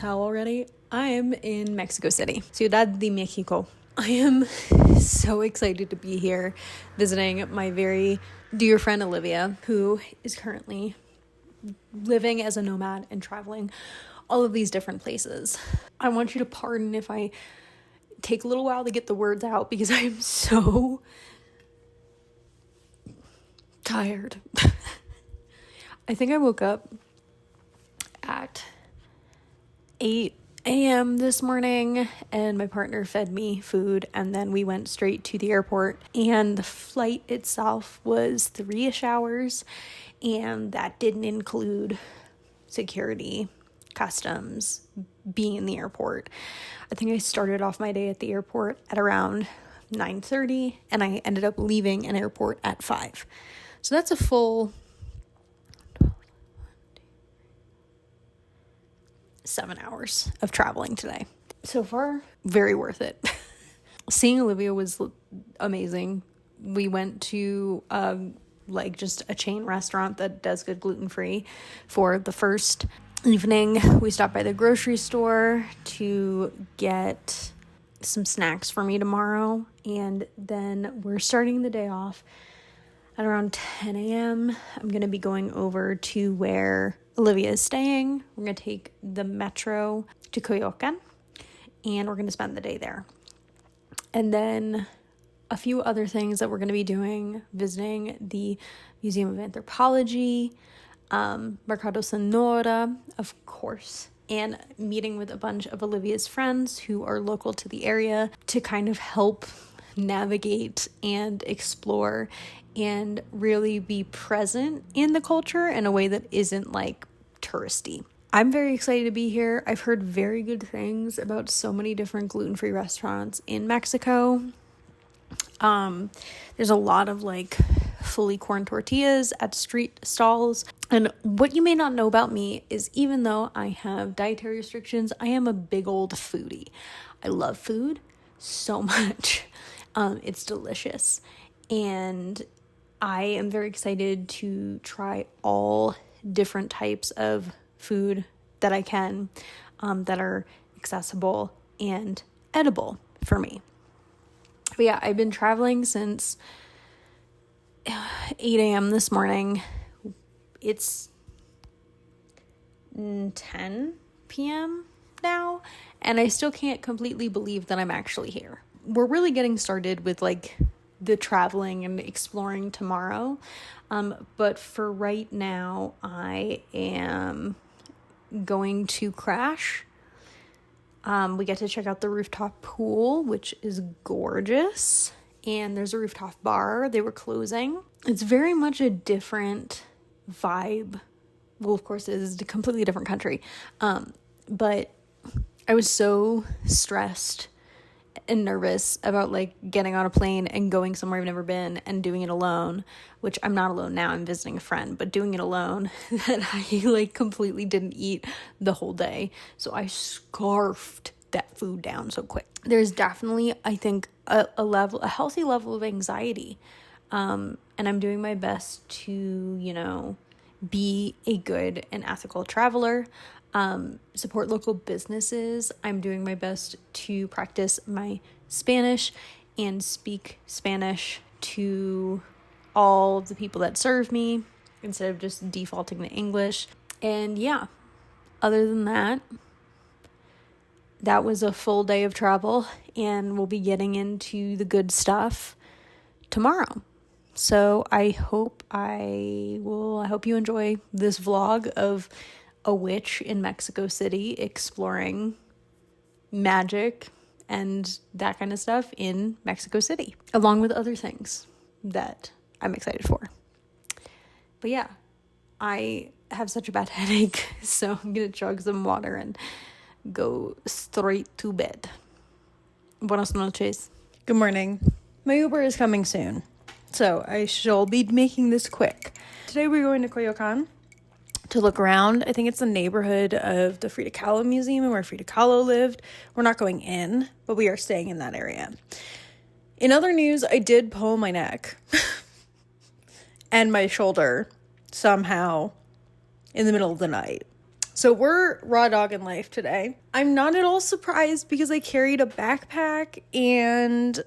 tell already, I am in Mexico City, Ciudad de Mexico. I am so excited to be here visiting my very dear friend Olivia, who is currently living as a nomad and traveling all of these different places. I want you to pardon if I take a little while to get the words out because I am so tired. I think I woke up at 8 a.m. this morning and my partner fed me food and then we went straight to the airport, and the flight itself was 3-ish hours, and that didn't include security, customs, being in the airport. I think I started off my day at the airport at around 9:30 and I ended up leaving an airport at 5. So that's a full 7 hours of traveling today. So far, very worth it. Seeing Olivia was amazing. We went to just a chain restaurant that does good gluten-free for the first evening. We stopped by the grocery store to get some snacks for me tomorrow, and then we're starting the day off at around 10 a.m. I'm going to be going over to where Olivia is staying. We're going to take the metro to Coyoacán, and we're going to spend the day there. And then a few other things that we're going to be doing: visiting the Museum of Anthropology, Mercado Sonora, of course, and meeting with a bunch of Olivia's friends who are local to the area to kind of help navigate and explore and really be present in the culture in a way that isn't like touristy. I'm very excited to be here. I've heard very good things about so many different gluten-free restaurants in Mexico. There's a lot of like fully corn tortillas at street stalls. And what you may not know about me is, even though I have dietary restrictions, I am a big old foodie. I love food so much. It's delicious. And I am very excited to try all different types of food that I can, that are accessible and edible for me. But yeah, I've been traveling since 8 a.m. this morning. It's 10 p.m. now, and I still can't completely believe that I'm actually here. We're really getting started with like the traveling and exploring tomorrow. But for right now, I am going to crash. We get to check out the rooftop pool, which is gorgeous. And there's a rooftop bar. They were closing. It's very much a different vibe. Well, of course, it is a completely different country. But I was so stressed and nervous about like getting on a plane and going somewhere I've never been and doing it alone, which I'm not alone now, I'm visiting a friend, but doing it alone, that I like completely didn't eat the whole day. So I scarfed that food down so quick. There's definitely, I think, a healthy level of anxiety. And I'm doing my best to, be a good and ethical traveler. Support local businesses. I'm doing my best to practice my Spanish and speak Spanish to all the people that serve me instead of just defaulting to English. And yeah, other than that, that was a full day of travel, and we'll be getting into the good stuff tomorrow. So I hope you enjoy this vlog of a witch in Mexico City exploring magic and that kind of stuff in Mexico City, along with other things that I'm excited for. But yeah, I have such a bad headache, so I'm gonna chug some water and go straight to bed. Buenas noches. Good morning. My Uber is coming soon, so I shall be making this quick. Today we're going to Coyoacán to look around. I think it's the neighborhood of the Frida Kahlo Museum and where Frida Kahlo lived. We're not going in, but we are staying in that area. In other news, I did pull my neck and my shoulder somehow in the middle of the night. So we're raw dogging life today. I'm not at all surprised because I carried a backpack and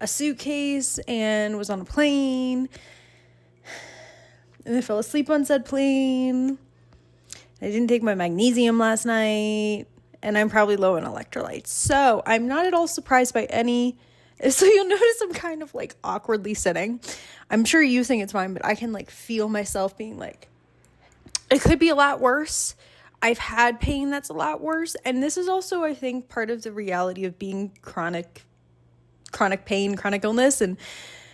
a suitcase and was on a plane. And I fell asleep on said plane. I didn't take my magnesium last night. And I'm probably low in electrolytes. So I'm not at all surprised by any. So you'll notice I'm kind of like awkwardly sitting. I'm sure you think it's fine, but I can like feel myself being like, it could be a lot worse. I've had pain that's a lot worse. And this is also, I think, part of the reality of being chronic pain, chronic illness, and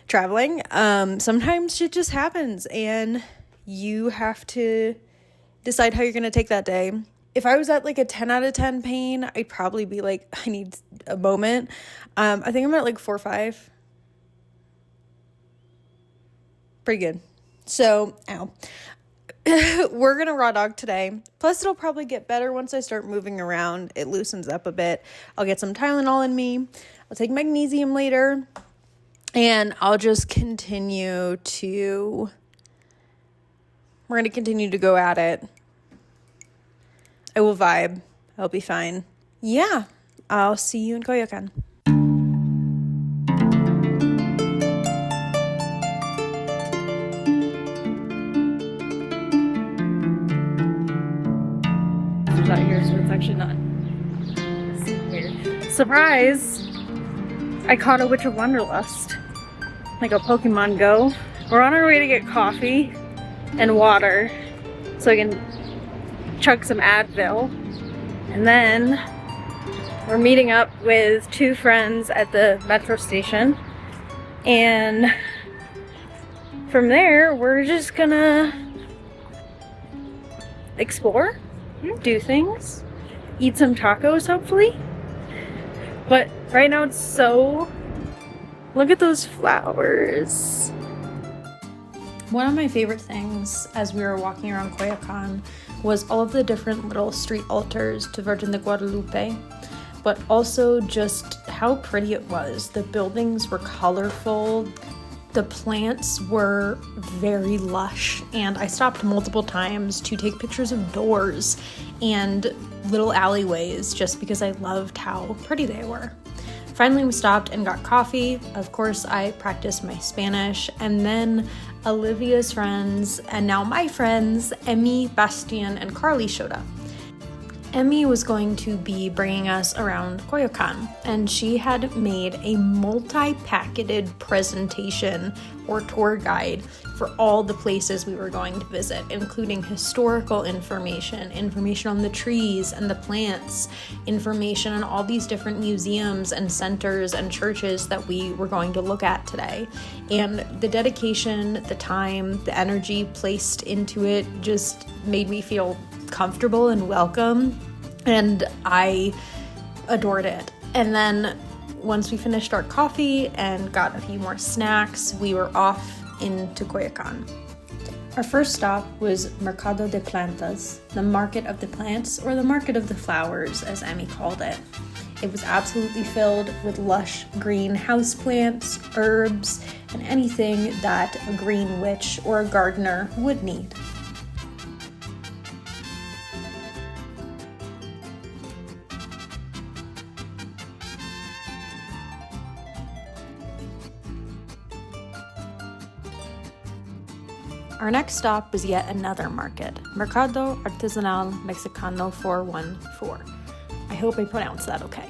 traveling. Sometimes shit just happens and you have to decide how you're going to take that day. If I was at like a 10 out of 10 pain, I'd probably be like, I need a moment. I think I'm at like 4 or 5. Pretty good. So, ow. We're going to raw dog today. Plus, it'll probably get better once I start moving around. It loosens up a bit. I'll get some Tylenol in me. I'll take magnesium later. And I'll just continue to... We're going to continue to go at it. I will vibe. I'll be fine. Yeah. I'll see you in Coyoacán. Out here, so it's actually not weird. Surprise! I caught a Witch of Wonderlust, like a Pokemon Go. We're on our way to get coffee and water, so I can chug some Advil, and then we're meeting up with 2 friends at the metro station, and from there we're just gonna explore. Do things, eat some tacos hopefully, but right now it's so, look at those flowers. One of my favorite things as we were walking around Coyoacán was all of the different little street altars to Virgin de Guadalupe, but also just how pretty it was. The buildings were colorful. The plants were very lush, and I stopped multiple times to take pictures of doors and little alleyways just because I loved how pretty they were. Finally, we stopped and got coffee. Of course, I practiced my Spanish, and then Olivia's friends, and now my friends, Emmy, Bastien, and Carly showed up. Emmy was going to be bringing us around Coyoacán, and she had made a multi-packeted presentation or tour guide for all the places we were going to visit, including historical information on the trees and the plants, information on all these different museums and centers and churches that we were going to look at today. And the dedication, the time, the energy placed into it just made me feel comfortable and welcome, and I adored it. And then once we finished our coffee and got a few more snacks, we were off into Coyoacán. Our first stop was Mercado de Plantas, the market of the plants, or the market of the flowers, as Emmy called it. It was absolutely filled with lush green houseplants, herbs, and anything that a green witch or a gardener would need. Our next stop was yet another market, Mercado Artesanal Mexicano 414. I hope I pronounced that okay.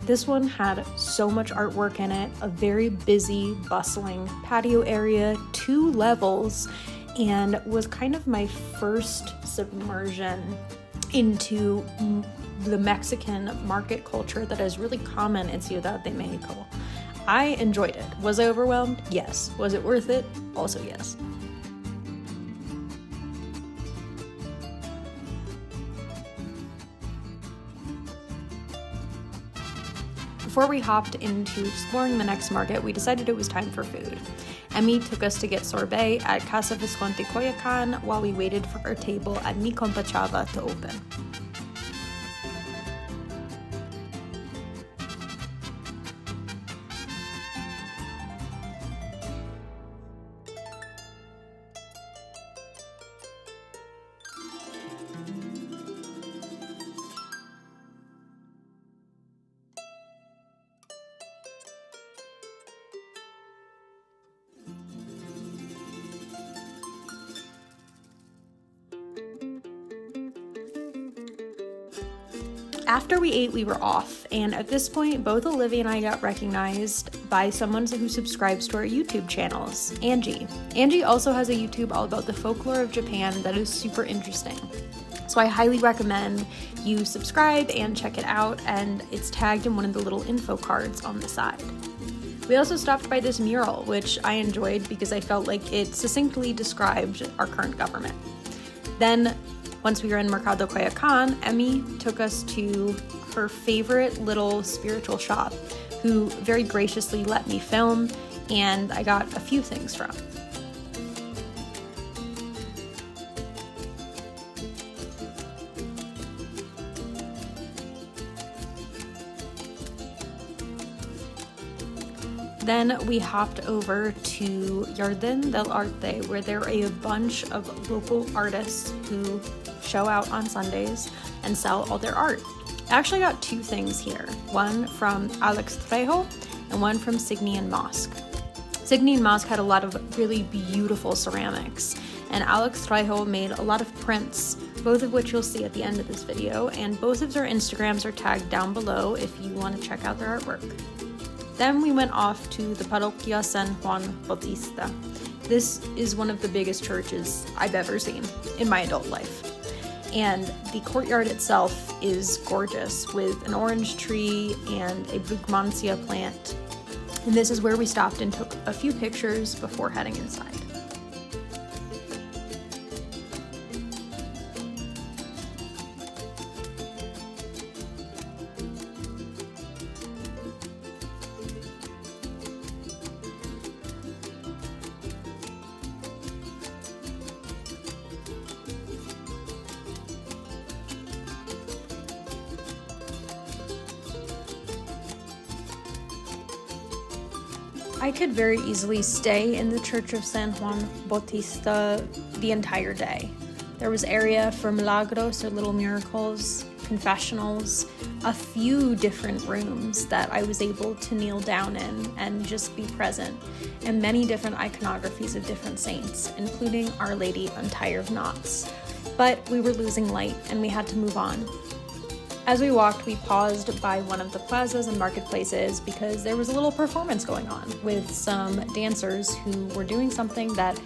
This one had so much artwork in it, a very busy, bustling patio area, 2 levels, and was kind of my first submersion into the Mexican market culture that is really common in Ciudad de Mexico. I enjoyed it. Was I overwhelmed? Yes. Was it worth it? Also yes. Before we hopped into exploring the next market, we decided it was time for food. Emmy took us to get sorbet at Casa Visconti Coyoacán while we waited for our table at Mi Compa Chava to open. After we ate, we were off, and at this point, both Olivia and I got recognized by someone who subscribes to our YouTube channels, Angie. Angie also has a YouTube all about the folklore of Japan that is super interesting. So I highly recommend you subscribe and check it out, and it's tagged in one of the little info cards on the side. We also stopped by this mural, which I enjoyed because I felt like it succinctly described our current government. Then, once we were in Mercado Coyoacán, Emmy took us to her favorite little spiritual shop, who very graciously let me film, and I got a few things from. Then we hopped over to Jardin del Arte, where there are a bunch of local artists who show out on Sundays and sell all their art. I actually got two things here, one from Trejo and one from Signy Mosk. Signy Mosk had a lot of really beautiful ceramics, and Trejo made a lot of prints, both of which you'll see at the end of this video, and both of their Instagrams are tagged down below if you want to check out their artwork. Then we went off to the Parroquia San Juan Bautista. This is one of the biggest churches I've ever seen in my adult life. And the courtyard itself is gorgeous, with an orange tree and a Brugmansia plant. And this is where we stopped and took a few pictures before heading inside. I could very easily stay in the Church of San Juan Bautista the entire day. There was area for milagros, or little miracles, confessionals, a few different rooms that I was able to kneel down in and just be present, and many different iconographies of different saints, including Our Lady Untie of Knots. But we were losing light and we had to move on. As we walked, we paused by one of the plazas and marketplaces because there was a little performance going on with some dancers who were doing something that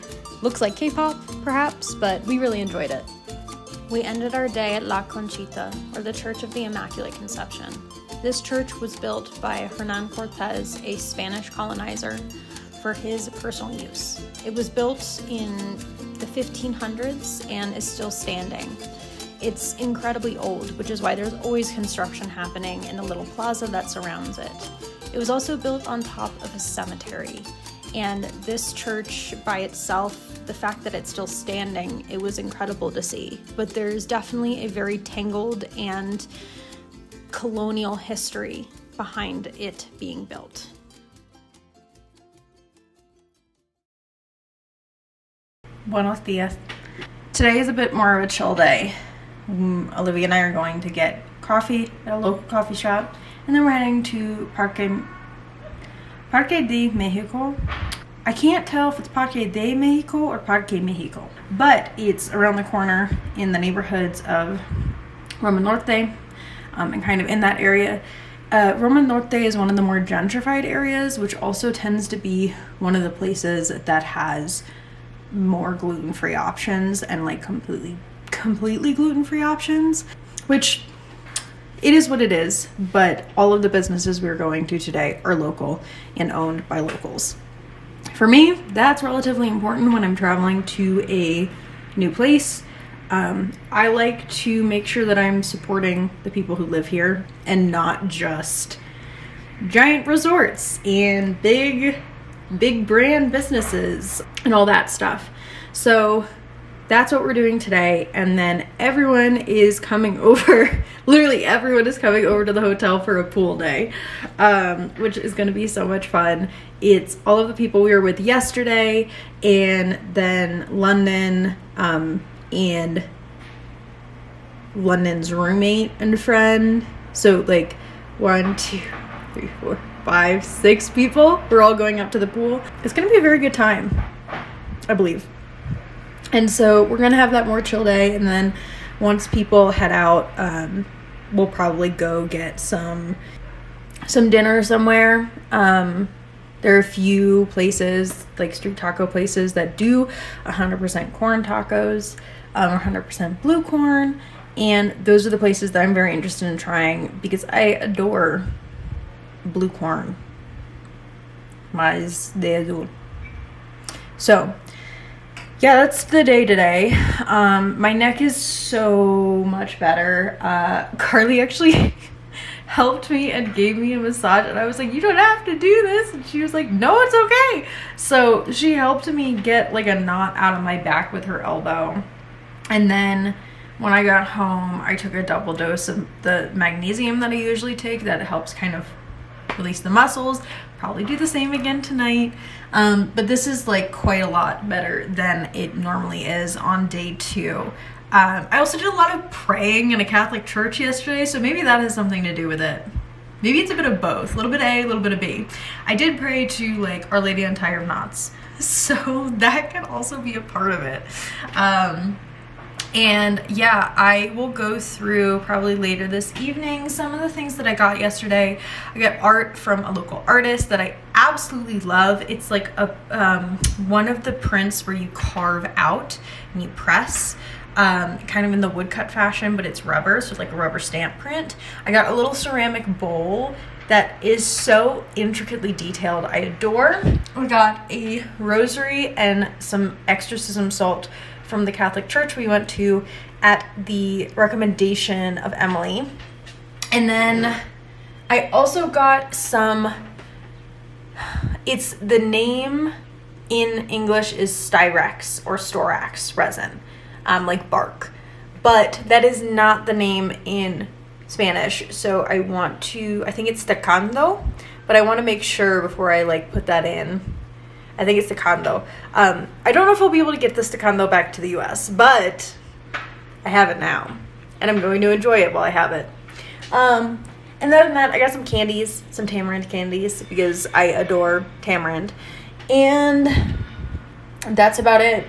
looks like K-pop, perhaps, but we really enjoyed it. We ended our day at La Conchita, or the Church of the Immaculate Conception. This church was built by Hernan Cortez, a Spanish colonizer, for his personal use. It was built in the 1500s and is still standing. It's incredibly old, which is why there's always construction happening in the little plaza that surrounds it. It was also built on top of a cemetery, and this church by itself, the fact that it's still standing, it was incredible to see. But there's definitely a very tangled and colonial history behind it being built. Buenos dias. Today is a bit more of a chill day. Olivia and I are going to get coffee at a local coffee shop, and then we're heading to Parque de Mexico. I can't tell if it's Parque de Mexico or Parque Mexico, but it's around the corner in the neighborhoods of Roma Norte, and kind of in that area. Roma Norte is one of the more gentrified areas, which also tends to be one of the places that has more gluten-free options and like completely gluten-free options, which it is what it is, but all of the businesses we're going to today are local and owned by locals. For me, that's relatively important when I'm traveling to a new place. I like to make sure that I'm supporting the people who live here and not just giant resorts and big brand businesses and all that stuff. So that's what we're doing today, and then everyone is coming over. Literally everyone is coming over to the hotel for a pool day, which is going to be so much fun. It's all of the people we were with yesterday, and then London, and London's roommate and friend. So like 1, 2, 3, 4, 5, 6 people. We're all going up to the pool. It's going to be a very good time, I believe. And so we're going to have that more chill day, and then once people head out, we'll probably go get some dinner somewhere. There are a few places, like street taco places, that do 100% corn tacos, 100% blue corn, and those are the places that I'm very interested in trying because I adore blue corn. Mais de azul. So, yeah, that's the day today. My neck is so much better. Carly actually helped me and gave me a massage, and I was like, you don't have to do this, and she was like, no, it's okay. So she helped me get like a knot out of my back with her elbow, and then when I got home I took a double dose of the magnesium that I usually take that helps kind of release the muscles. Probably do the same again tonight, but this is like quite a lot better than it normally is on day 2. I also did a lot of praying in a Catholic church yesterday, so maybe that has something to do with it. Maybe it's a bit of both, a little bit A, a little bit of B. I did pray to like Our Lady Untie Your Knots, so that can also be a part of it. And yeah, I will go through probably later this evening some of the things that I got yesterday. I got art from a local artist that I absolutely love. It's like a one of the prints where you carve out and you press, kind of in the woodcut fashion, but it's rubber, so it's like a rubber stamp print. I got a little ceramic bowl that is so intricately detailed. I adore. I got a rosary and some exorcism salt from the Catholic church we went to at the recommendation of Emily. And then I also got some, it's the name in English is Styrex or Storax resin, like bark, but that is not the name in Spanish. So I think it's Tacando, but I want to make sure before I like put that in. I think it's Tacando. I don't know if I'll be able to get this Tacando back to the US, but I have it now, and I'm going to enjoy it while I have it. And other than that, I got some candies, some tamarind candies, because I adore tamarind. And that's about it.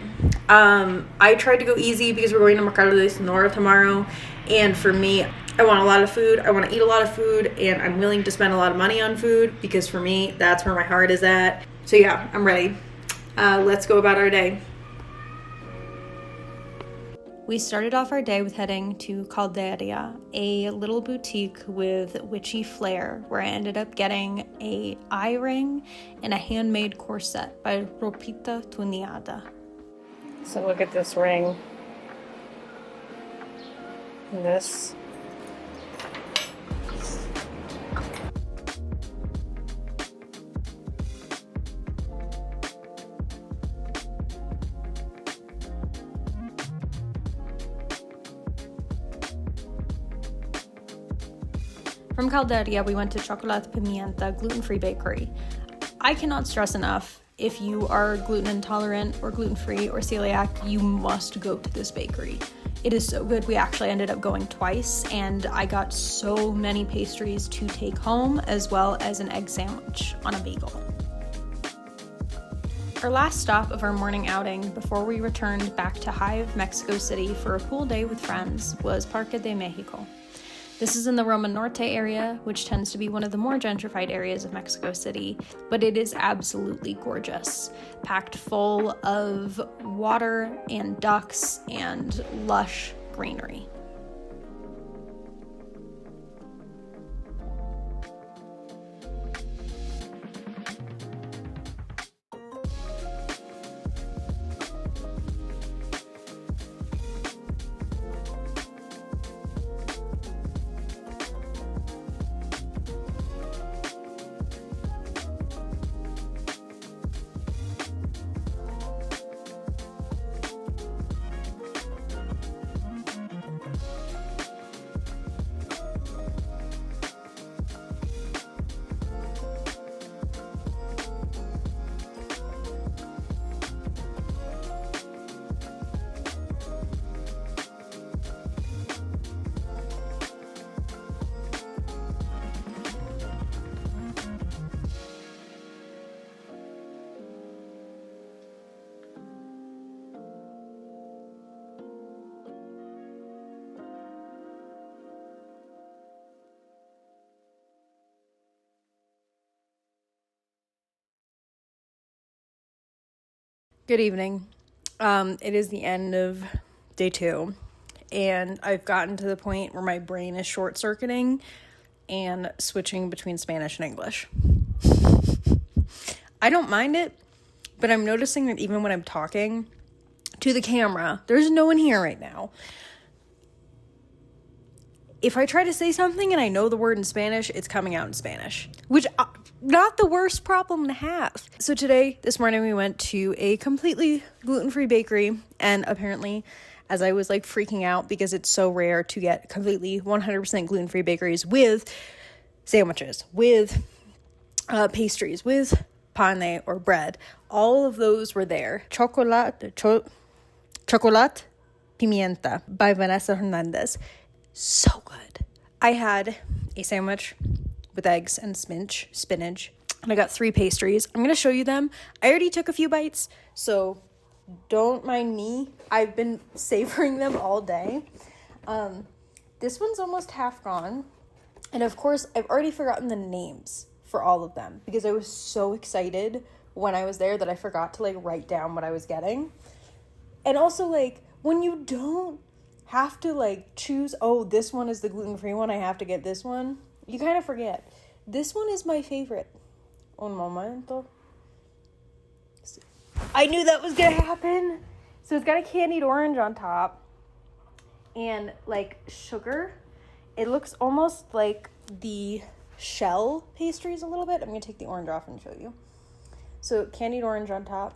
I tried to go easy because we're going to Mercado de Sonora tomorrow, and for me, I want a lot of food, I want to eat a lot of food, and I'm willing to spend a lot of money on food, because for me, that's where my heart is at. So yeah, I'm ready. Let's go about our day. We started off our day with heading to Caldaria, a little boutique with witchy flair, where I ended up getting a eye ring and a handmade corset by Ropita Tuniada. So look at this ring. And this. From Caldaria, we went to Chokolat Pimienta gluten-free bakery. I cannot stress enough, if you are gluten intolerant or gluten-free or celiac, you must go to this bakery. It is so good. We actually ended up going twice, and I got so many pastries to take home, as well as an egg sandwich on a bagel. Our last stop of our morning outing before we returned back to Hive, Mexico City for a pool day with friends was Parque de Mexico. This is in the Roma Norte area, which tends to be one of the more gentrified areas of Mexico City, but it is absolutely gorgeous, packed full of water and ducks and lush greenery. Good evening. It is the end of day 2, and I've gotten to the point where my brain is short-circuiting and switching between Spanish and English. I don't mind it, but I'm noticing that even when I'm talking to the camera, there's no one here right now. If I try to say something and I know the word in Spanish, it's coming out in Spanish, which not the worst problem to have. So this morning, we went to a completely gluten-free bakery, and apparently, as I was like freaking out because it's so rare to get completely 100% gluten-free bakeries with sandwiches, with pastries, with pane or bread, all of those were there. Chokolat Pimienta by Vanessa Hernandez. So good. I had a sandwich with eggs and spinach, and I got 3 pastries. I'm going to show you them. I already took a few bites, so don't mind me. I've been savoring them all day. This one's almost half gone, and of course, I've already forgotten the names for all of them because I was so excited when I was there that I forgot to like write down what I was getting. And also, like, when you don't have to like choose, oh, this one is the gluten-free one, I have to get this one, you kind of forget. This one is my favorite. Un momento. I knew that was gonna happen. So it's got a candied orange on top and like sugar. It looks almost like the shell pastries a little bit. I'm gonna take the orange off and show you. So candied orange on top.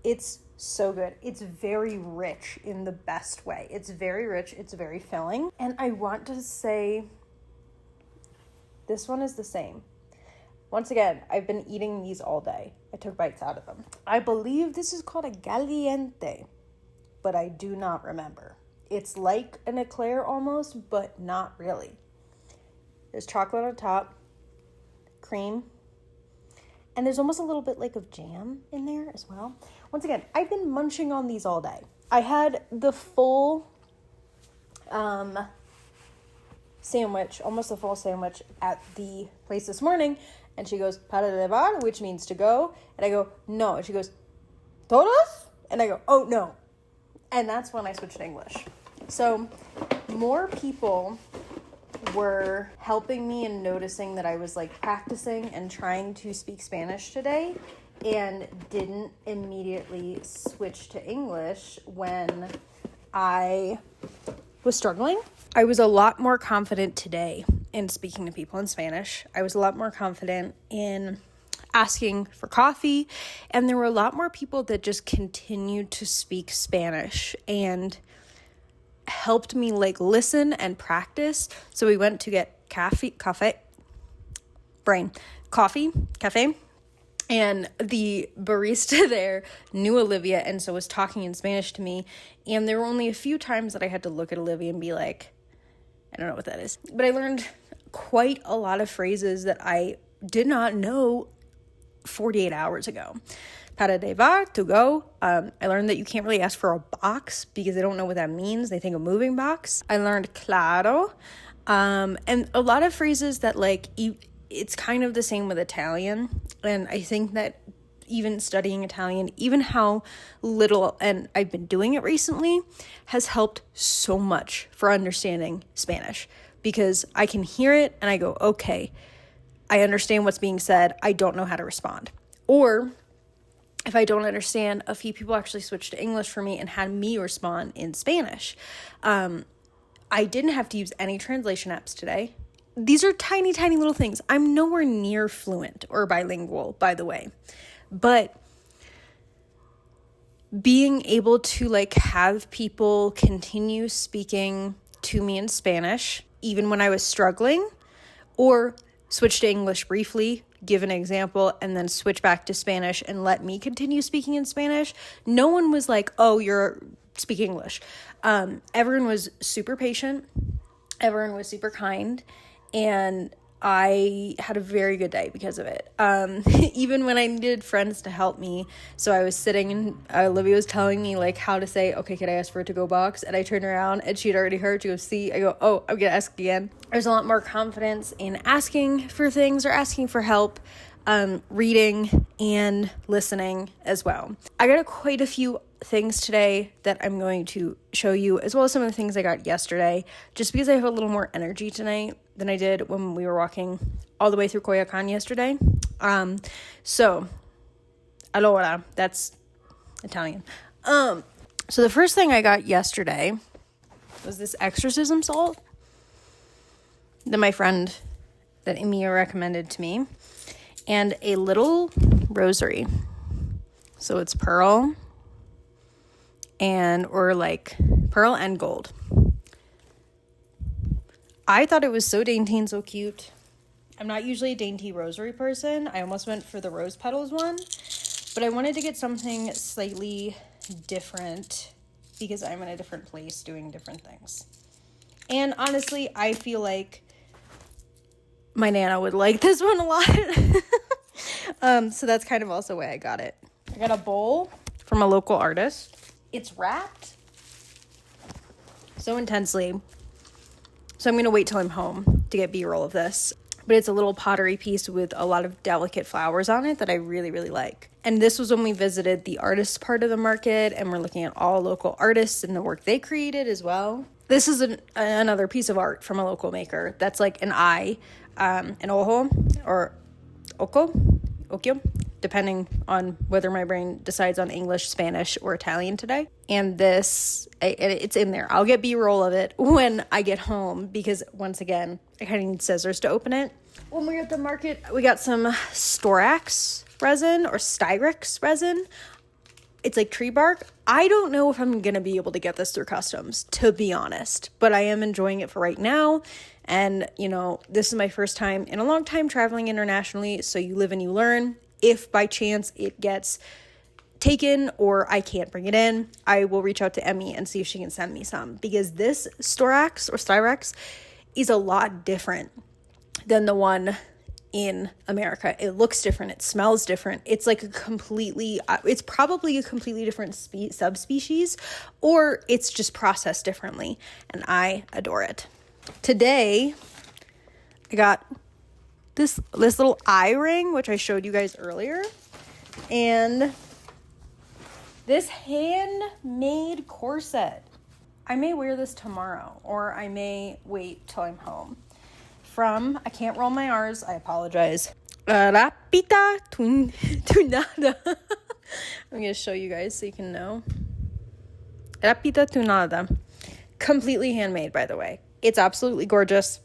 It's so good. It's very rich in the best way. It's very rich. It's very filling. And I want to say this one is the same. Once again, I've been eating these all day. I took bites out of them. I believe this is called a caliente, but I do not remember. It's like an eclair almost, but not really. There's chocolate on top, cream, and there's almost a little bit like of jam in there as well. Once again, I've been munching on these all day. I had the full sandwich, almost a full sandwich at the place this morning. And she goes, para llevar, which means to go. And I go, no. And she goes, todos? And I go, oh, no. And that's when I switched to English. So more people were helping me and noticing that I was like practicing and trying to speak Spanish today and didn't immediately switch to English when I was struggling. I was a lot more confident today in speaking to people in Spanish. I was a lot more confident in asking for coffee, and there were a lot more people that just continued to speak Spanish and helped me like listen and practice. So we went to get cafe, and the barista there knew Olivia and so was talking in Spanish to me. And there were only a few times that I had to look at Olivia and be like, I don't know what that is. But I learned quite a lot of phrases that I did not know 48 hours ago. Para llevar, to go. I learned that you can't really ask for a box because they don't know what that means. They think a moving box. I learned claro. And a lot of phrases that like, it's kind of the same with Italian. And I think that even studying Italian, even how little, and I've been doing it recently, has helped so much for understanding Spanish. Because I can hear it and I go, okay, I understand what's being said. I don't know how to respond. Or if I don't understand, a few people actually switched to English for me and had me respond in Spanish. I didn't have to use any translation apps today. These are tiny, tiny little things. I'm nowhere near fluent or bilingual, by the way. But being able to like have people continue speaking to me in Spanish, even when I was struggling, or switch to English briefly, give an example, and then switch back to Spanish and let me continue speaking in Spanish. No one was like, oh, you're speaking English. Everyone was super patient. Everyone was super kind. And I had a very good day because of it. Even when I needed friends to help me. So I was sitting and Olivia was telling me like how to say, okay, can I ask for a to-go box? And I turned around and she'd already heard. She goes, see, I go, oh, I'm going to ask again. There's a lot more confidence in asking for things or asking for help. reading and listening as well. I got quite a few things today that I'm going to show you, as well as some of the things I got yesterday, just because I have a little more energy tonight than I did when we were walking all the way through Coyoacán yesterday. So, allora, that's Italian. So the first thing I got yesterday was this exorcism salt that my friend, that Emia recommended to me, and a little rosary. So it's pearl and gold. I thought it was so dainty and so cute. I'm not usually a dainty rosary person. I almost went for the rose petals one, but I wanted to get something slightly different because I'm in a different place doing different things. And honestly, I feel like my Nana would like this one a lot. So that's kind of also why I got it. I got a bowl from a local artist. It's wrapped so intensely. So I'm going to wait till I'm home to get B-roll of this. But it's a little pottery piece with a lot of delicate flowers on it that I really, really like. And this was when we visited the artist part of the market, and we're looking at all local artists and the work they created as well. This is another piece of art from a local maker. That's like an eye, an ojo, or occhio, depending on whether my brain decides on English, Spanish, or Italian today. And this, it's in there. I'll get B-roll of it when I get home because, once again, I kind of need scissors to open it. When we were at the market, we got some Storax resin or Styrex resin. It's like tree bark. I don't know if I'm going to be able to get this through customs, to be honest, but I am enjoying it for right now. And, you know, this is my first time in a long time traveling internationally, so you live and you learn. If by chance it gets taken or I can't bring it in, I will reach out to Emmy and see if she can send me some, because this Storax or Styrex is a lot different than the one in America. It looks different. It smells different. It's like it's probably a completely different subspecies, or it's just processed differently, and I adore it. Today, I got this little eye ring, which I showed you guys earlier, and this handmade corset. I may wear this tomorrow, or I may wait till I'm home. From, I can't roll my R's, I apologize, Rapita Tunada. I'm going to show you guys so you can know. Rapita Tunada. Completely handmade, by the way. It's absolutely gorgeous.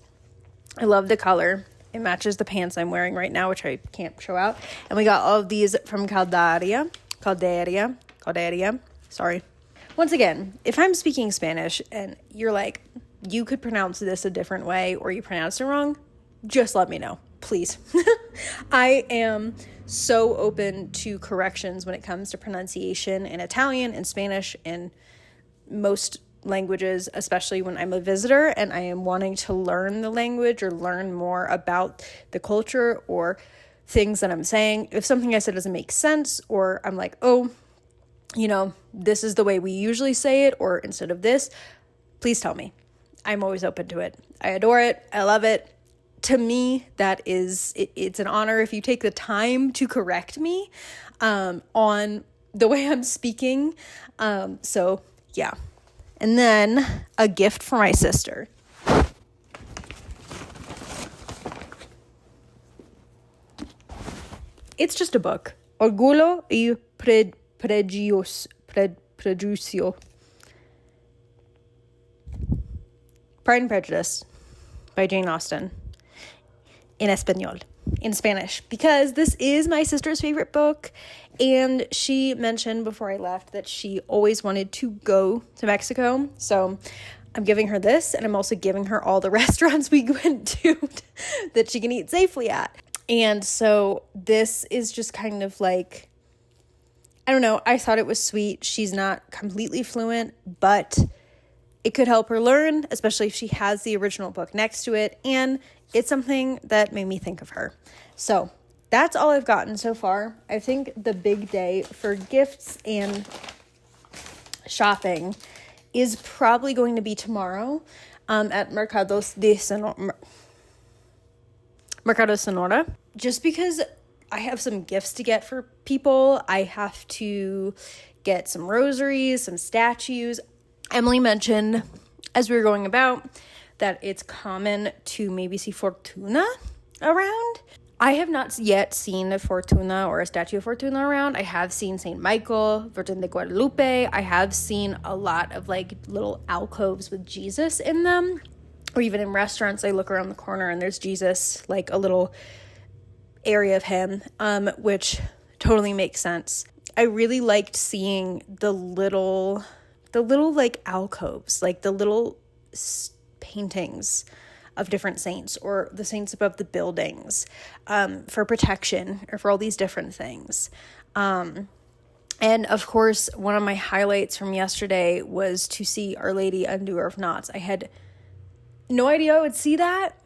I love the color. It matches the pants I'm wearing right now, which I can't show out. And we got all of these from Caldaria. Sorry. Once again, if I'm speaking Spanish and you're like, you could pronounce this a different way or you pronounced it wrong, just let me know, please. I am so open to corrections when it comes to pronunciation in Italian and Spanish and most languages, especially when I'm a visitor and I am wanting to learn the language or learn more about the culture or things that I'm saying. If something I said doesn't make sense, or I'm like, oh, you know, this is the way we usually say it, or instead of this, please tell me. I'm always open to it. I adore it. I love it. To me, that is, it's an honor if you take the time to correct me on the way I'm speaking. So yeah. And then a gift for my sister. It's just a book. Orgullo y Prejuicio. Pride and Prejudice by Jane Austen. In Spanish, because this is my sister's favorite book, and she mentioned before I left that she always wanted to go to Mexico, so I'm giving her this, and I'm also giving her all the restaurants we went to that she can eat safely at. And so this is just kind of like, I don't know, I thought it was sweet. She's not completely fluent, but it could help her learn, especially if she has the original book next to it, and it's something that made me think of her. So that's all I've gotten so far. I think the big day for gifts and shopping is probably going to be tomorrow at Mercado Sonora. Just because I have some gifts to get for people. I have to get some rosaries, some statues. Emily mentioned as we were going about that it's common to maybe see Fortuna around. I have not yet seen a Fortuna or a statue of Fortuna around. I have seen St. Michael, Virgin de Guadalupe. I have seen a lot of like little alcoves with Jesus in them. Or even in restaurants, I look around the corner and there's Jesus, like a little area of him, which totally makes sense. I really liked seeing the little like alcoves, like the little paintings of different saints or the saints above the buildings, for protection or for all these different things. And of course, one of my highlights from yesterday was to see Our Lady Undoer of Knots. I had no idea I would see that,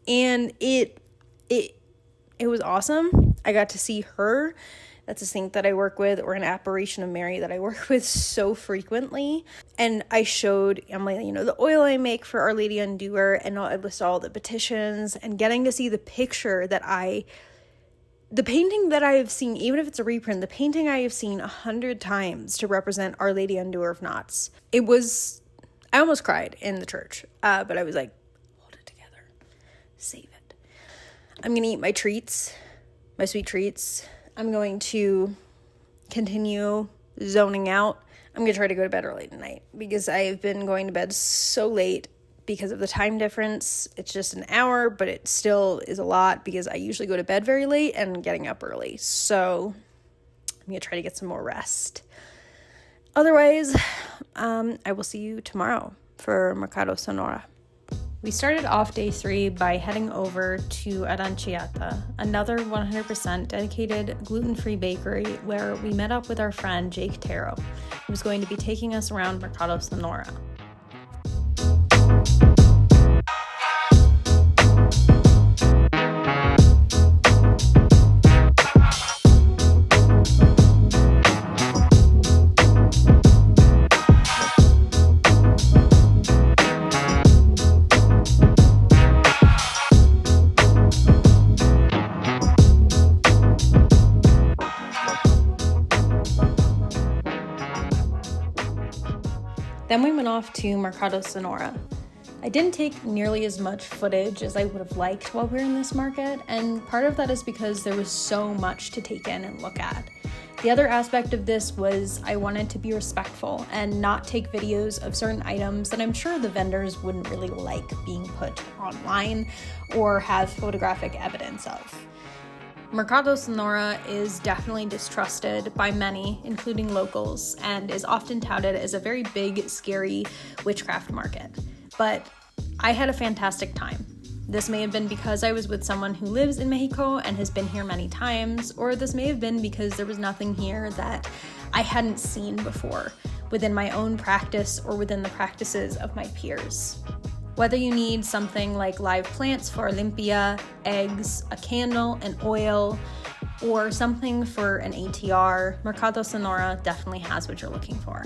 and it was awesome. I got to see her. That's a saint that I work with, or an apparition of Mary that I work with so frequently. And I showed Emily, the oil I make for Our Lady Undoer, and I list all the petitions, and getting to see the picture the painting that I have seen, even if it's a reprint, the painting I have seen 100 times to represent Our Lady Undoer of Knots. I almost cried in the church, but I was like, hold it together, save it. I'm going to eat my treats, my sweet treats. I'm going to continue zoning out. I'm going to try to go to bed early tonight because I've been going to bed so late because of the time difference. It's just an hour, but it still is a lot because I usually go to bed very late and getting up early. So I'm going to try to get some more rest. Otherwise, I will see you tomorrow for Mercado Sonora. We started off day 3 by heading over to Aranciata, another 100% dedicated gluten-free bakery where we met up with our friend Jake Taro, who was going to be taking us around Mercado Sonora. Then we went off to Mercado Sonora. I didn't take nearly as much footage as I would have liked while we were in this market, and part of that is because there was so much to take in and look at. The other aspect of this was I wanted to be respectful and not take videos of certain items that I'm sure the vendors wouldn't really like being put online or have photographic evidence of. Mercado Sonora is definitely distrusted by many, including locals, and is often touted as a very big, scary witchcraft market. But I had a fantastic time. This may have been because I was with someone who lives in Mexico and has been here many times, or this may have been because there was nothing here that I hadn't seen before within my own practice or within the practices of my peers. Whether you need something like live plants for Olympia, eggs, a candle, an oil, or something for an ATR, Mercado Sonora definitely has what you're looking for.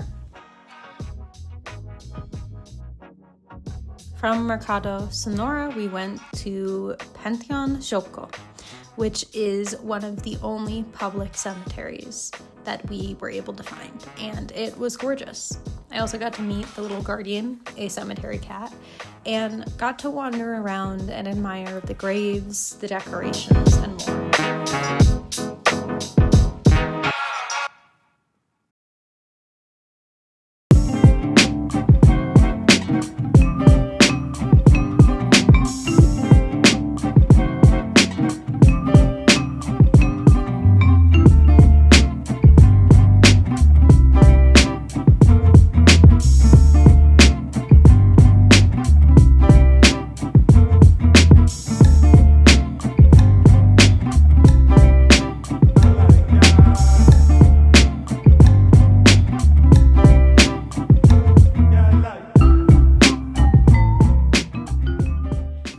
From Mercado Sonora, we went to Panteon Xoco, which is one of the only public cemeteries that we were able to find, and it was gorgeous. I also got to meet the little guardian, a cemetery cat, and got to wander around and admire the graves, the decorations, and more.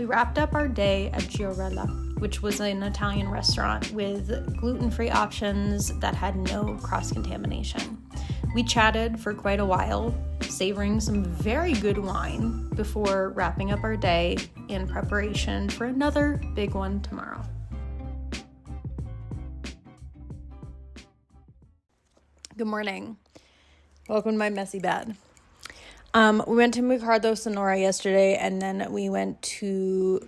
Wrapped up our day at Giorella, which was an Italian restaurant with gluten-free options that had no cross-contamination. We chatted for quite a while, savoring some very good wine before wrapping up our day in preparation for another big one tomorrow. Good morning. Welcome to my messy bed. We went to Mercado, Sonora yesterday, and then we went to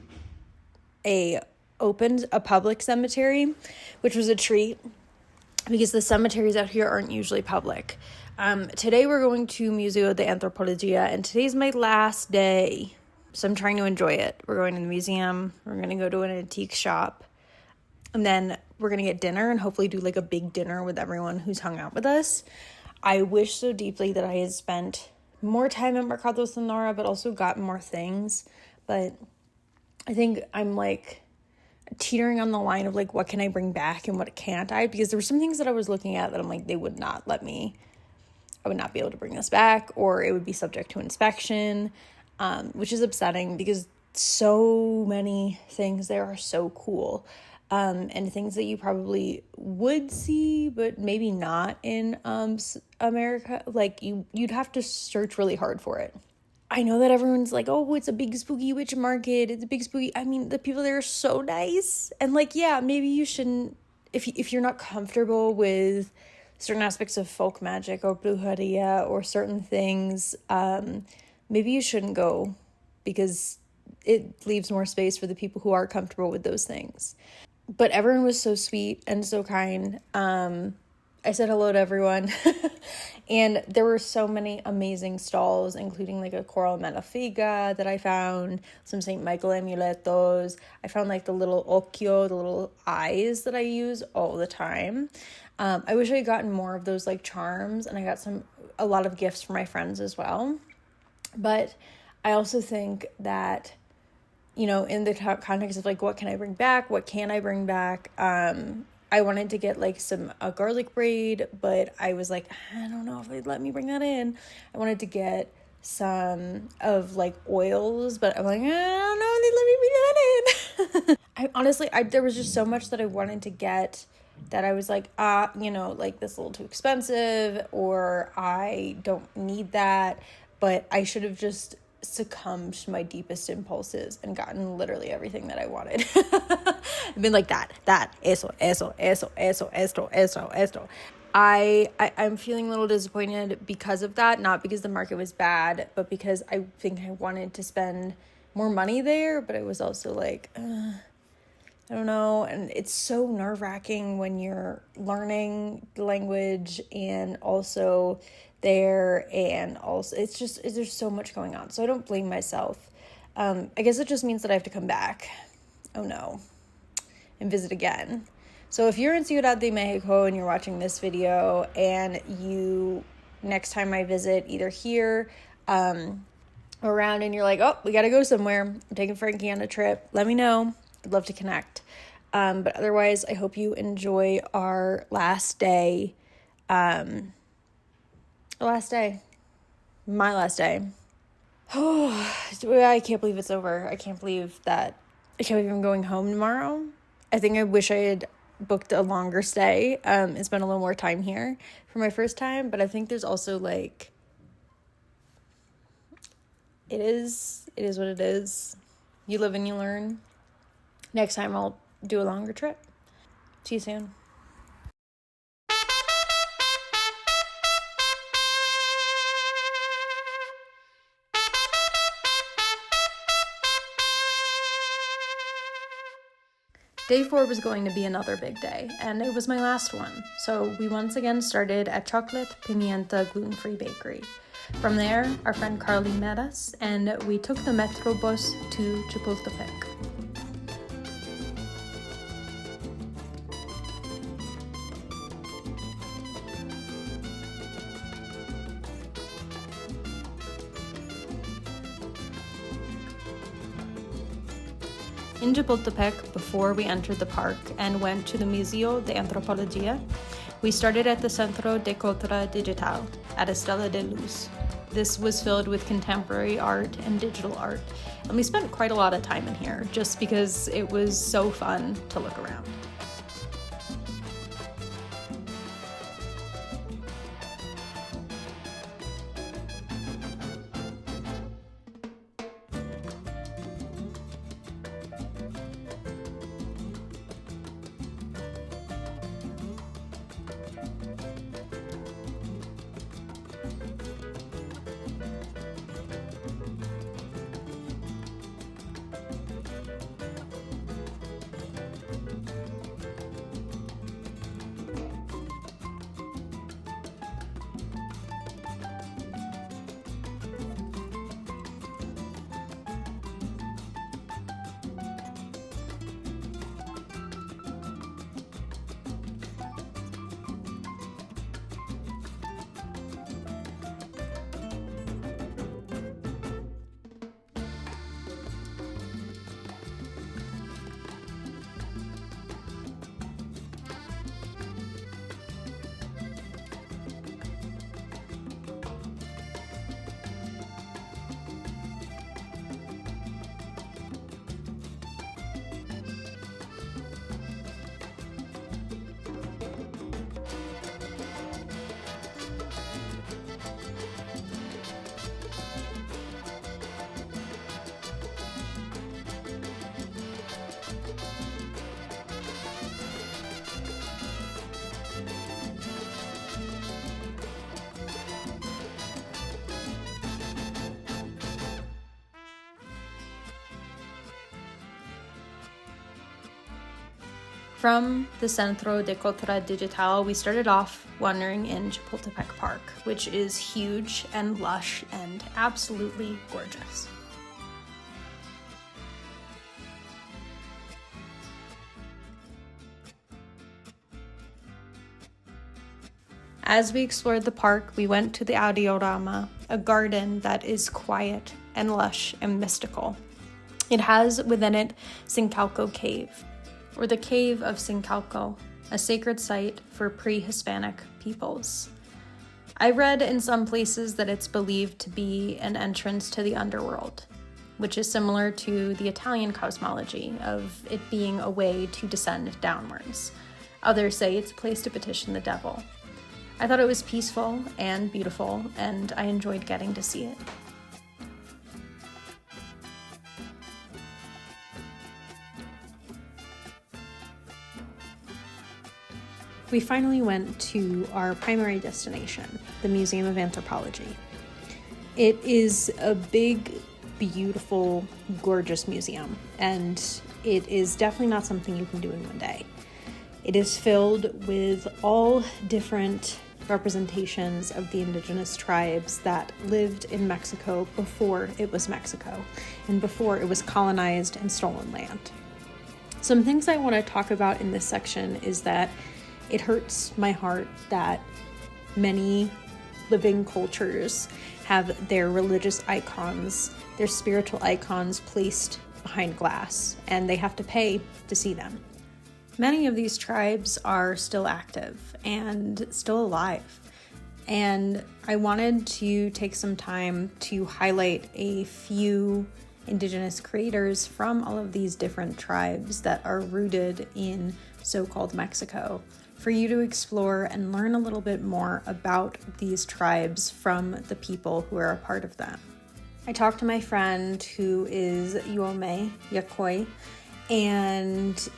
a public cemetery, which was a treat because the cemeteries out here aren't usually public. Today we're going to Museo de Anthropologia, and today's my last day, so I'm trying to enjoy it. We're going to the museum, we're going to go to an antique shop, and then we're going to get dinner and hopefully do like a big dinner with everyone who's hung out with us. I wish so deeply that I had spent more time at Mercado Sonora, but also got more things. But I think I'm like teetering on the line of like, what can I bring back and what can't I? Because there were some things that I was looking at that I'm like, they would not let me. I would not be able to bring this back, or it would be subject to inspection, which is upsetting because so many things there are so cool. And things that you probably would see, but maybe not in America. Like you'd have to search really hard for it. I know that everyone's like, oh, it's a big spooky witch market. It's a big spooky. I mean, the people there are so nice. And like, yeah, maybe you shouldn't, if you're not comfortable with certain aspects of folk magic or brujeria or certain things, maybe you shouldn't go because it leaves more space for the people who are comfortable with those things. But everyone was so sweet and so kind. I said hello to everyone. And there were so many amazing stalls, including like a coral metafiga that I found, some St. Michael amuletos. I found like the little occhio, the little eyes that I use all the time. I wish I had gotten more of those like charms, and I got a lot of gifts for my friends as well. But I also think that, you know, in the context of like, what can I bring back? What can I bring back? I wanted to get like a garlic braid, but I was like, I don't know if they'd let me bring that in. I wanted to get some of like oils, but I'm like, I don't know if they'd let me bring that in. Honestly, there was just so much that I wanted to get that I was like, you know, like this a little too expensive, or I don't need that, but I should have just succumbed to my deepest impulses and gotten literally everything that I wanted. I've been like that, eso. I'm feeling a little disappointed because of that, not because the market was bad, but because I think I wanted to spend more money there, but I was also like, I don't know. And it's so nerve-wracking when you're learning the language and also there, and also there's so much going on, so I don't blame myself. I guess it just means that I have to come back, oh no, and visit again. So if you're in Ciudad de Mexico and you're watching this video, and you next time I visit either here around, and you're like, oh, we gotta go somewhere, I'm taking Frankie on a trip, let me know. I'd love to connect. But otherwise, I hope you enjoy our last day. My last day. Oh, I can't believe it's over. I can't believe I'm going home tomorrow. I think I wish I had booked a longer stay and spent a little more time here for my first time, but I think there's also like, it is what it is. You live and you learn. Next time I'll do a longer trip. See you soon. Day 4 was going to be another big day, and it was my last one. So we once again started at Chokolat, Pimienta gluten-free bakery. From there, our friend Carly met us, and we took the metro bus to Chapultepec. In Chapultepec, before we entered the park and went to the Museo de Anthropologia, we started at the Centro de Cultura Digital at Estela de Luz. This was filled with contemporary art and digital art, and we spent quite a lot of time in here just because it was so fun to look around. From the Centro de Cultura Digital, we started off wandering in Chapultepec Park, which is huge and lush and absolutely gorgeous. As we explored the park, we went to the Audiorama, a garden that is quiet and lush and mystical. It has within it Sincalco Cave, or the Cave of Sincalco, a sacred site for pre-Hispanic peoples. I read in some places that it's believed to be an entrance to the underworld, which is similar to the Italian cosmology of it being a way to descend downwards. Others say it's a place to petition the devil. I thought it was peaceful and beautiful, and I enjoyed getting to see it. We finally went to our primary destination, the Museum of Anthropology. It is a big, beautiful, gorgeous museum, and it is definitely not something you can do in one day. It is filled with all different representations of the indigenous tribes that lived in Mexico before it was Mexico and before it was colonized and stolen land. Some things I want to talk about in this section is that it hurts my heart that many living cultures have their religious icons, their spiritual icons placed behind glass, and they have to pay to see them. Many of these tribes are still active and still alive, and I wanted to take some time to highlight a few indigenous creators from all of these different tribes that are rooted in so-called Mexico, for you to explore and learn a little bit more about these tribes from the people who are a part of them. I talked to my friend who is Yuome Yakoi, and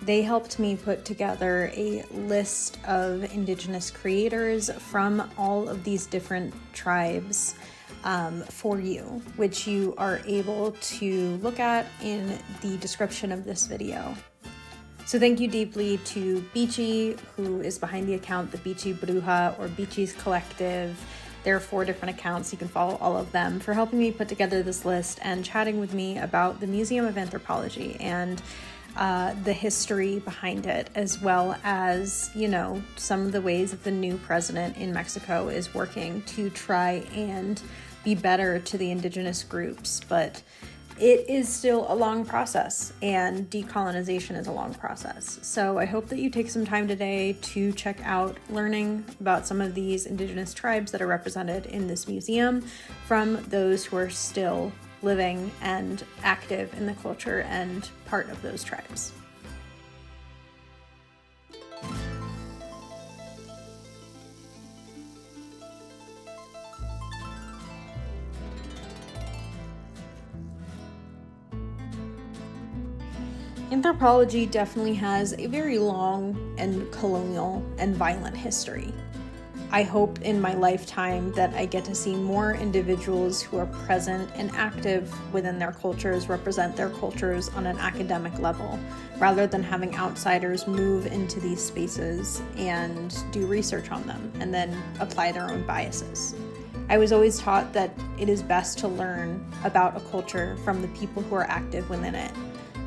they helped me put together a list of indigenous creators from all of these different tribes for you, which you are able to look at in the description of this video. So thank you deeply to Beachy, who is behind the account, the Beachy Bruja or Beachy's Collective. There are 4 different accounts, you can follow all of them, for helping me put together this list and chatting with me about the Museum of Anthropology and the history behind it, as well as, some of the ways that the new president in Mexico is working to try and be better to the indigenous groups. But it is still a long process, and decolonization is a long process. So I hope that you take some time today to check out learning about some of these indigenous tribes that are represented in this museum from those who are still living and active in the culture and part of those tribes. Anthropology definitely has a very long and colonial and violent history. I hope in my lifetime that I get to see more individuals who are present and active within their cultures represent their cultures on an academic level, rather than having outsiders move into these spaces and do research on them and then apply their own biases. I was always taught that it is best to learn about a culture from the people who are active within it,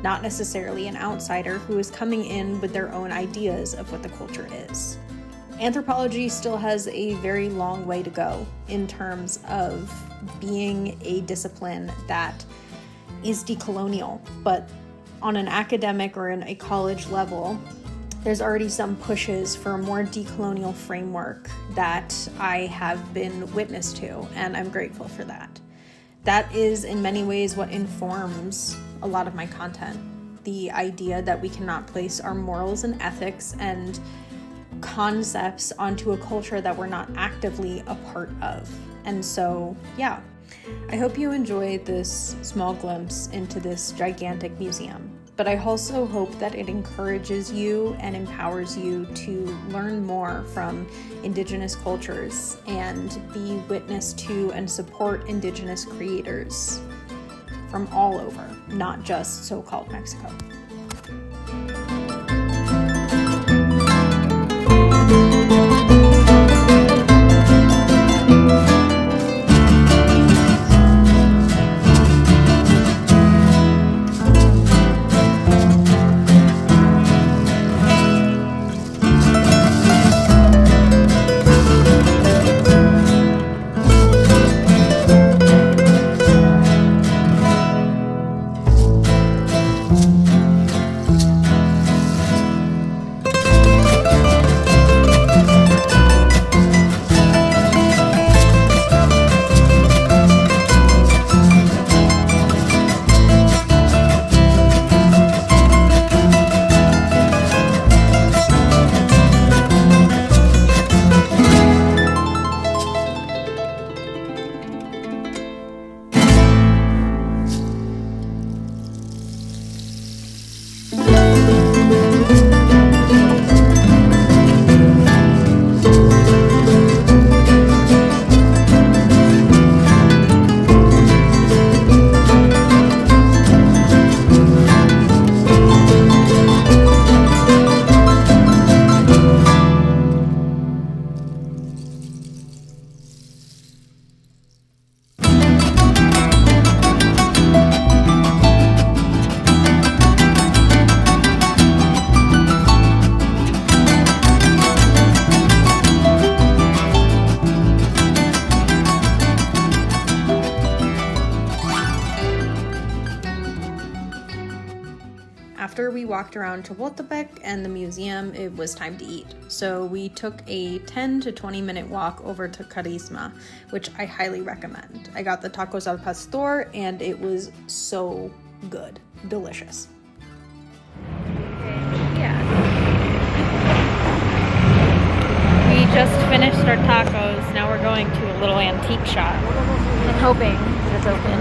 not necessarily an outsider who is coming in with their own ideas of what the culture is. Anthropology still has a very long way to go in terms of being a discipline that is decolonial, but on an academic or in a college level, there's already some pushes for a more decolonial framework that I have been witness to, and I'm grateful for that. That is in many ways what informs a lot of my content. The idea that we cannot place our morals and ethics and concepts onto a culture that we're not actively a part of. And so, yeah, I hope you enjoy this small glimpse into this gigantic museum. But I also hope that it encourages you and empowers you to learn more from indigenous cultures and be witness to and support indigenous creators from all over, not just so-called Mexico. After we walked around Chapultepec and the museum, it was time to eat. So we took a 10 to 20 minute walk over to Carisma, which I highly recommend. I got the tacos al pastor and it was so good. Delicious. Yeah. We just finished our tacos. Now we're going to a little antique shop. And hoping that it's open.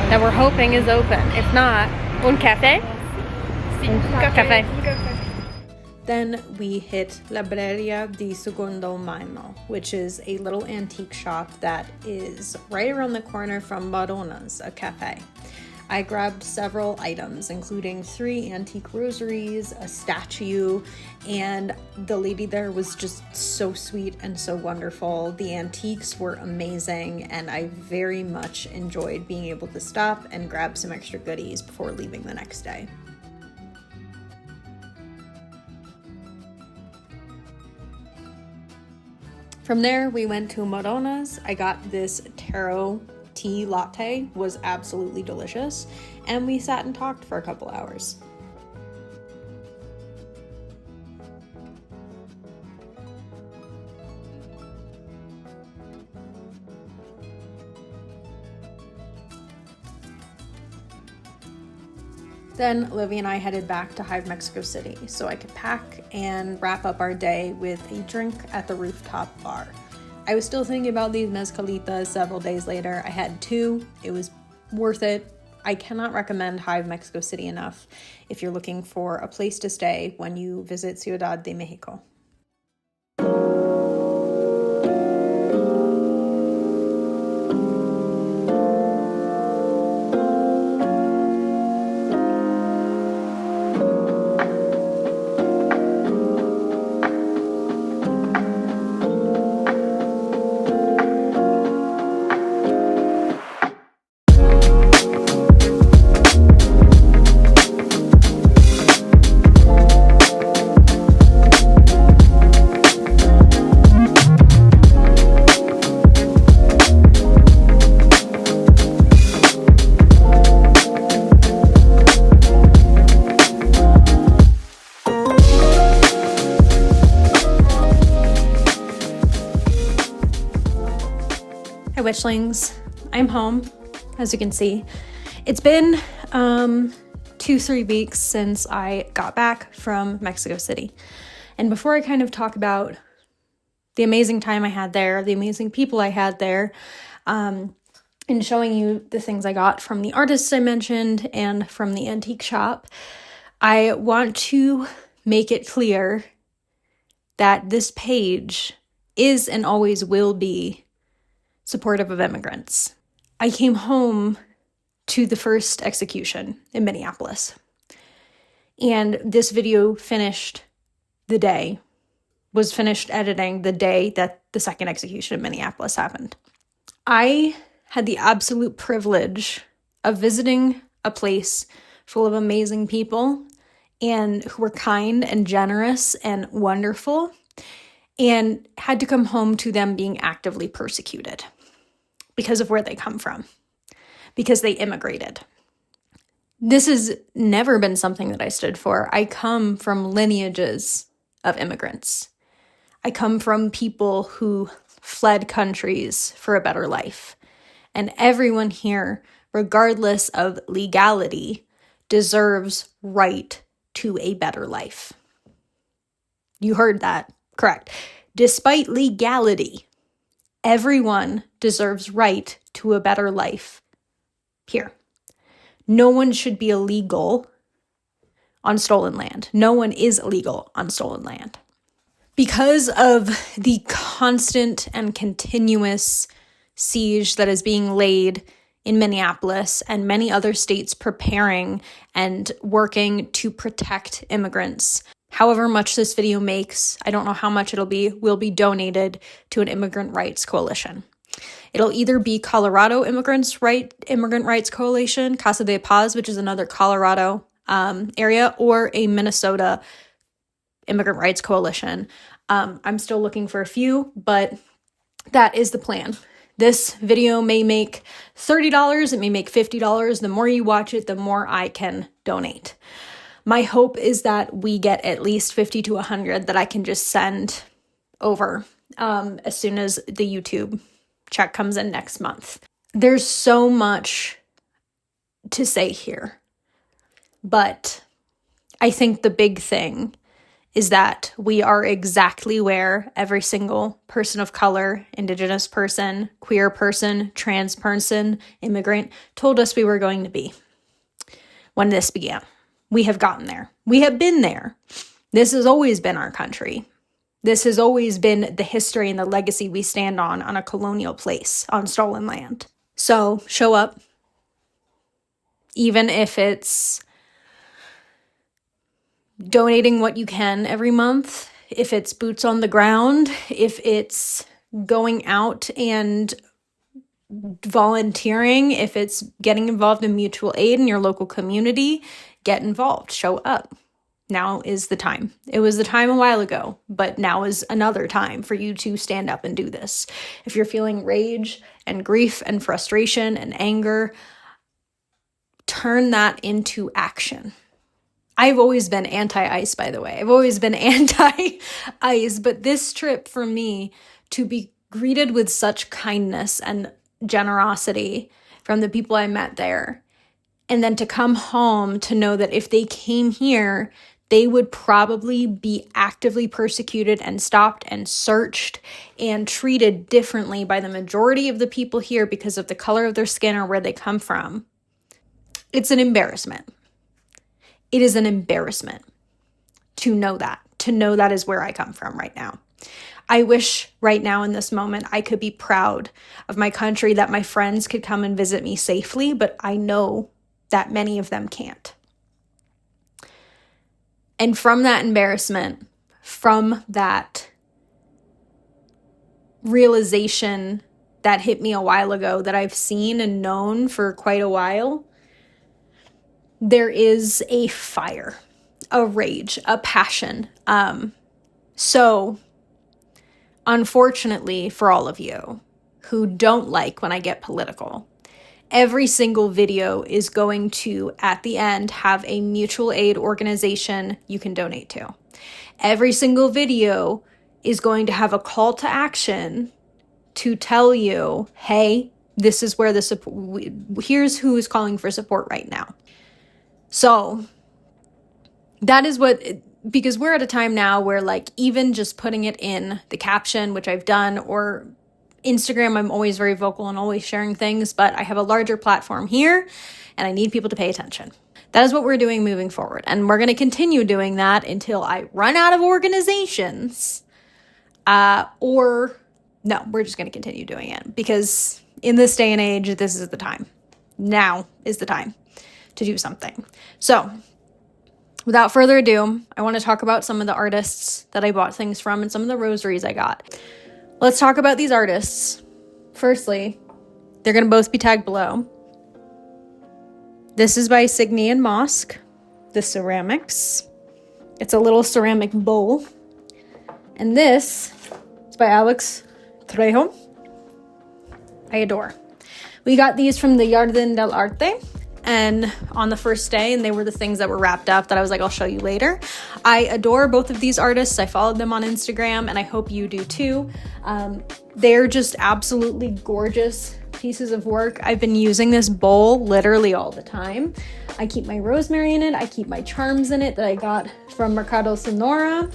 That we're hoping is open. If not, un café? Un café. Then we hit Libreria di Secondo Mano, which is a little antique shop that is right around the corner from Barona's, a cafe. I grabbed several items, including 3 antique rosaries, a statue, and the lady there was just so sweet and so wonderful. The antiques were amazing, and I very much enjoyed being able to stop and grab some extra goodies before leaving the next day. From there, we went to Marona's. I got this taro tea latte, was absolutely delicious, and we sat and talked for a couple hours. Then Olivia and I headed back to Hive Mexico City so I could pack and wrap up our day with a drink at the rooftop bar. I was still thinking about these mezcalitas several days later. I had 2. It was worth it. I cannot recommend Hive Mexico City enough if you're looking for a place to stay when you visit Ciudad de Mexico. Witchlings, I'm home, as you can see. It's been 2-3 weeks since I got back from Mexico City. And before I kind of talk about the amazing time I had there, the amazing people I had there, and showing you the things I got from the artists I mentioned and from the antique shop, I want to make it clear that this page is and always will be supportive of immigrants. I came home to the first execution in Minneapolis, and this video finished editing the day that the second execution in Minneapolis happened. I had the absolute privilege of visiting a place full of amazing people and who were kind and generous and wonderful, and had to come home to them being actively persecuted because of where they come from, because they immigrated. This has never been something that I stood for. I come from lineages of immigrants. I come from people who fled countries for a better life. And everyone here, regardless of legality, deserves right to a better life. You heard that correct. Despite legality, everyone deserves right to a better life here. No one should be illegal on stolen land. No one is illegal on stolen land. Because of the constant and continuous siege that is being laid in Minneapolis and many other states preparing and working to protect immigrants, however much this video makes, I don't know how much it'll be, will be donated to an immigrant rights coalition. It'll either be Colorado Immigrant Rights Coalition, Casa de Paz, which is another Colorado area, or a Minnesota Immigrant Rights Coalition. I'm still looking for a few, but that is the plan. This video may make $30, it may make $50. The more you watch it, the more I can donate. My hope is that we get at least 50 to 100 that I can just send over as soon as the YouTube check comes in next month. There's so much to say here, but I think the big thing is that we are exactly where every single person of color, Indigenous person, queer person, trans person, immigrant told us we were going to be when this began. We have gotten there. We have been there. This has always been our country. This has always been the history and the legacy we stand on a colonial place, on stolen land. So show up, even if it's donating what you can every month, if it's boots on the ground, if it's going out and volunteering, if it's getting involved in mutual aid in your local community, get involved, show up. Now is the time. It was the time a while ago, but now is another time for you to stand up and do this. If you're feeling rage and grief and frustration and anger, turn that into action. I've always been anti-ice, by the way. I've always been anti-ice, but this trip for me, to be greeted with such kindness and generosity from the people I met there, and then to come home to know that if they came here, they would probably be actively persecuted and stopped and searched and treated differently by the majority of the people here because of the color of their skin or where they come from. It's an embarrassment. It is an embarrassment to know that is where I come from right now. I wish right now in this moment I could be proud of my country, that my friends could come and visit me safely, but I know that many of them can't. And from that embarrassment, from that realization that hit me a while ago that I've seen and known for quite a while, there is a fire, a rage, a passion. So unfortunately for all of you who don't like when I get political, every single video is going to, at the end, have a mutual aid organization you can donate to. Every single video is going to have a call to action to tell you, hey, this is where the support, here's who is calling for support right now. So that is what, because we're at a time now where like even just putting it in the caption, which I've done, or Instagram, I'm always very vocal and always sharing things, but I have a larger platform here and I need people to pay attention. That is what we're doing moving forward. And we're going to continue doing that until I run out of organizations. Or no, we're just going to continue doing it because in this day and age, this is the time. Now is the time to do something. So without further ado, I want to talk about some of the artists that I bought things from and some of the rosaries I got. Let's talk about these artists. Firstly, they're going to both be tagged below. This is by Signy Mosk, the ceramics. It's a little ceramic bowl. And this is by Trejo. I adore. We got these from the Jardin del Arte. And on the first day, and they were the things that were wrapped up that I was like, I'll show you later. I adore both of these artists. I followed them on Instagram, and I hope you do too. They're just absolutely gorgeous pieces of work. I've been using this bowl literally all the time. I keep my rosemary in it. I keep my charms in it that I got from Mercado, Sonora.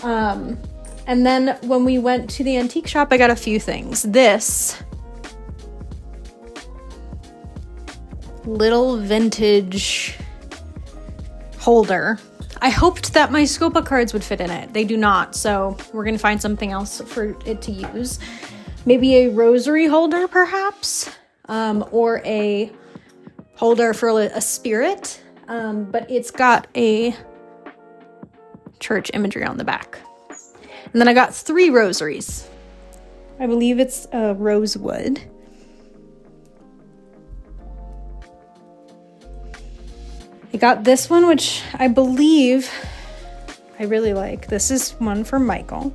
And then when we went to the antique shop, I got a few things. This little vintage holder. I hoped that my Scopa cards would fit in it. They do not, so we're gonna find something else for it to use. Maybe a rosary holder, perhaps, or a holder for a spirit, but it's got a church imagery on the back. And then I got 3 rosaries. I believe it's rosewood. I got this one, which I believe I really like. This is one for Michael.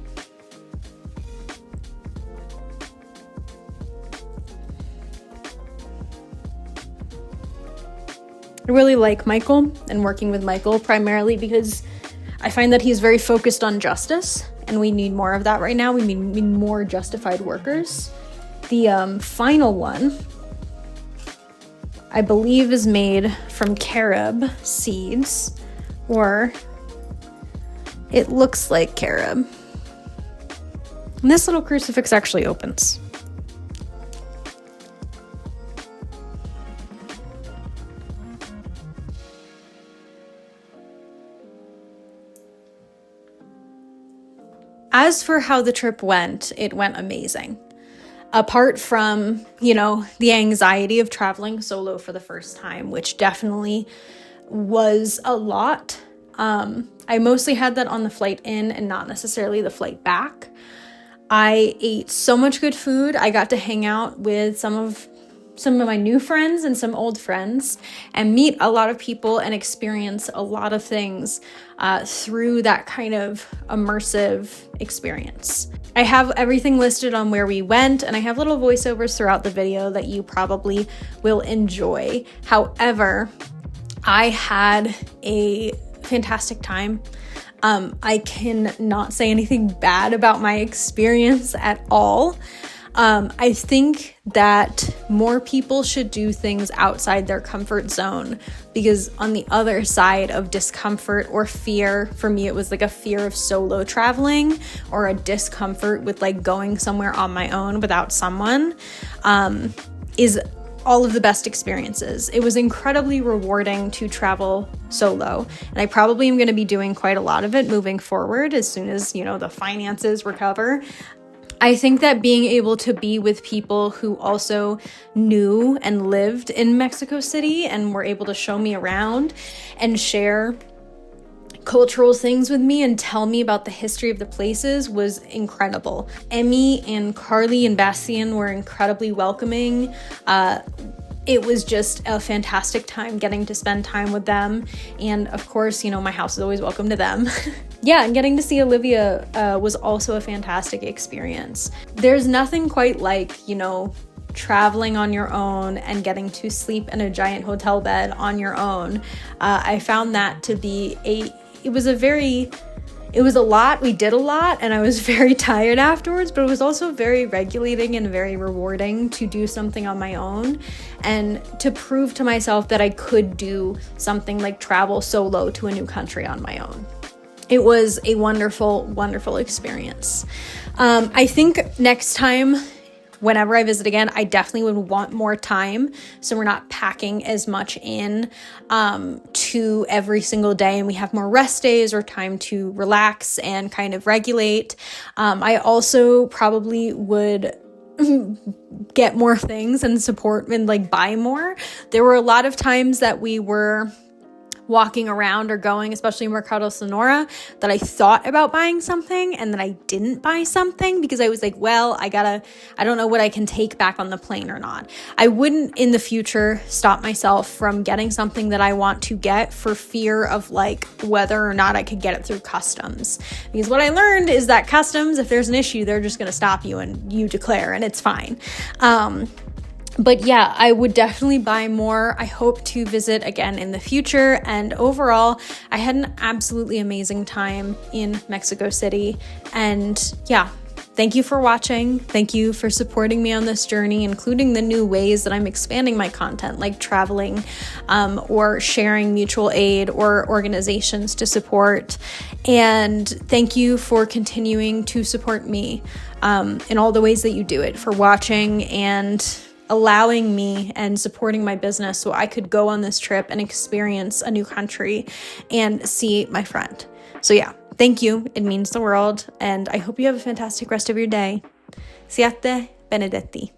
I really like Michael and working with Michael, primarily because I find that he's very focused on justice, and we need more of that right now. We need more justified workers. The final one, I believe, is made from carob seeds, or it looks like carob. And this little crucifix actually opens. As for how the trip went, it went amazing. Apart from, the anxiety of traveling solo for the first time, which definitely was a lot. I mostly had that on the flight in and not necessarily the flight back. I ate so much good food. I got to hang out with some of my new friends and some old friends and meet a lot of people and experience a lot of things through that kind of immersive experience. I have everything listed on where we went, and I have little voiceovers throughout the video that you probably will enjoy. However, I had a fantastic time. I cannot say anything bad about my experience at all. I think that more people should do things outside their comfort zone, because on the other side of discomfort or fear, for me, it was like a fear of solo traveling or a discomfort with like going somewhere on my own without someone, is all of the best experiences. It was incredibly rewarding to travel solo, and I probably am going to be doing quite a lot of it moving forward as soon as, the finances recover. I think that being able to be with people who also knew and lived in Mexico City and were able to show me around and share cultural things with me and tell me about the history of the places was incredible. Emmy and Carly and Bastien were incredibly welcoming. It was just a fantastic time getting to spend time with them. And of course, my house is always welcome to them. Yeah, and getting to see Olivia was also a fantastic experience. There's nothing quite like, traveling on your own and getting to sleep in a giant hotel bed on your own. I found that to be it was a lot. We did a lot, and I was very tired afterwards, but it was also very regulating and very rewarding to do something on my own and to prove to myself that I could do something like travel solo to a new country on my own. It was a wonderful, wonderful experience. I think next time, whenever I visit again, I definitely would want more time, so we're not packing as much in to every single day, and we have more rest days or time to relax and kind of regulate. I also probably would get more things and support and like buy more. There were a lot of times that we were walking around or going, especially in Mercado, Sonora, that I thought about buying something and then I didn't buy something because I was like, well, I don't know what I can take back on the plane or not. I wouldn't in the future stop myself from getting something that I want to get for fear of like whether or not I could get it through customs. Because what I learned is that customs, if there's an issue, they're just going to stop you and you declare and it's fine. But yeah, I would definitely buy more. I hope to visit again in the future. And overall, I had an absolutely amazing time in Mexico City. And yeah, thank you for watching. Thank you for supporting me on this journey, including the new ways that I'm expanding my content, like traveling or sharing mutual aid or organizations to support. And thank you for continuing to support me in all the ways that you do it, for watching and allowing me and supporting my business so I could go on this trip and experience a new country and see my friend. So yeah, thank you. It means the world. And I hope you have a fantastic rest of your day. Siate Benedetti.